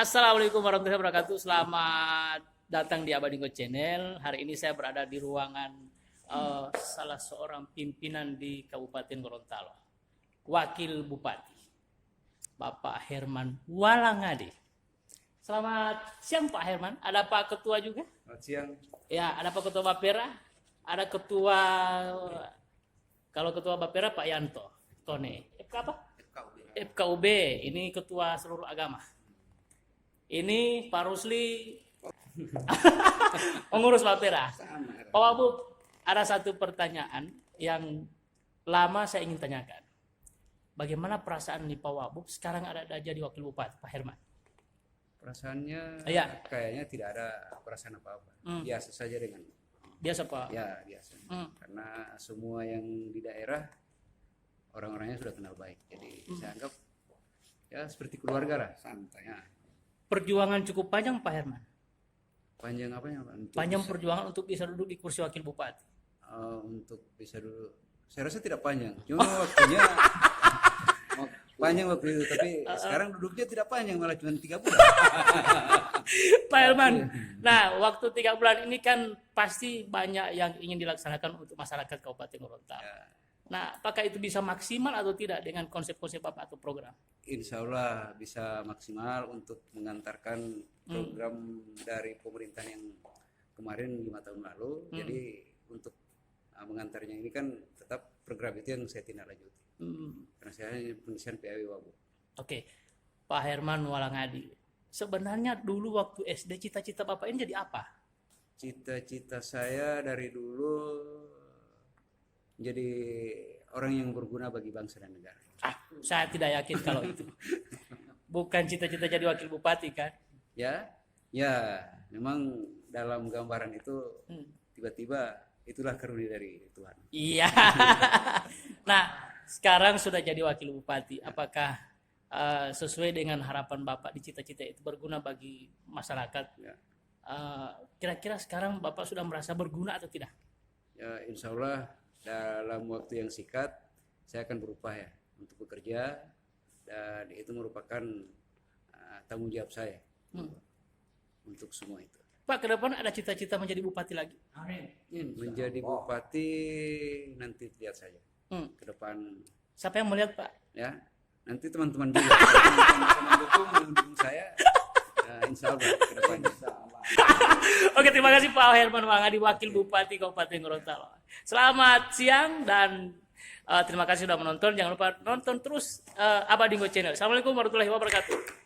Assalamualaikum warahmatullahi wabarakatuh. Selamat datang di Abadingo Channel. Hari ini saya berada di ruangan salah seorang pimpinan di Kabupaten Gorontalo, Wakil Bupati, Bapak Herman Walangadi. Selamat siang Pak Herman. Ada Pak Ketua juga? Selamat siang. Ya, ada Pak Ketua Bapera. Ada Ketua, kalau Ketua Bapera Pak Yanto Tone. FK apa? FKUB. Ini Ketua seluruh agama. Ini Pak Rusli pengurus Bapera. Pak Wabub, ada satu pertanyaan yang lama saya ingin tanyakan. Bagaimana perasaan nih Pak Wabub sekarang ada jadi Wakil Bupati, Pak Herman? Perasaannya Ya. kayaknya tidak ada perasaan apa-apa. Biasa saja dengan Biasa Pak. ya biasa. Karena semua yang di daerah orang-orangnya sudah kenal baik. Jadi saya anggap ya seperti keluarga lah, santai. Ya. Perjuangan cukup panjang Pak Herman. Panjang apanya, Pak? Untuk Panjang perjuangan untuk bisa duduk di kursi Wakil Bupati. untuk bisa dulu. Saya rasa tidak panjang. Cuma waktunya panjang waktu itu, tapi sekarang duduknya tidak panjang, malah cuma 3 bulan. Pak Herman, nah waktu 3 bulan ini kan pasti banyak yang ingin dilaksanakan untuk masyarakat Kabupaten Gorontalo. Ya. Nah, apakah itu bisa maksimal atau tidak dengan konsep-konsep Bapak atau program? Insya Allah bisa maksimal untuk mengantarkan program dari pemerintahan yang kemarin 5 tahun lalu. Jadi untuk mengantarnya ini kan tetap program itu yang saya tindak lanjuti. Karena saya hanya pengisian PAW Wabu. Oke, Pak Herman Walangadi. Sebenarnya dulu waktu SD cita-cita Bapak ini jadi apa? Cita-cita saya dari dulu jadi orang yang berguna bagi bangsa dan negara. Saya tidak yakin kalau itu. Bukan cita-cita jadi Wakil Bupati kan? Ya, memang dalam gambaran itu tiba-tiba itulah karunia dari Tuhan. Iya. Nah, sekarang sudah jadi Wakil Bupati. Apakah sesuai dengan harapan Bapak di cita-cita itu berguna bagi masyarakat? Ya. Kira-kira sekarang Bapak sudah merasa berguna atau tidak? Ya, insya Allah dalam waktu yang singkat saya akan berupaya untuk bekerja, dan itu merupakan tanggung jawab saya untuk semua itu. Pak, ke depan ada cita-cita menjadi bupati lagi? Menjadi bupati nanti lihat saja ke depan. Siapa yang melihat Pak? Ya, nanti teman-teman juga teman-teman mendukung saya. Insya Allah ke depannya. Oke, terima kasih Pak Herman Walangadi, Wakil Bupati Kabupaten Gorontalo. Selamat siang dan terima kasih sudah menonton. Jangan lupa nonton terus Abadingo Channel. Assalamualaikum warahmatullahi wabarakatuh.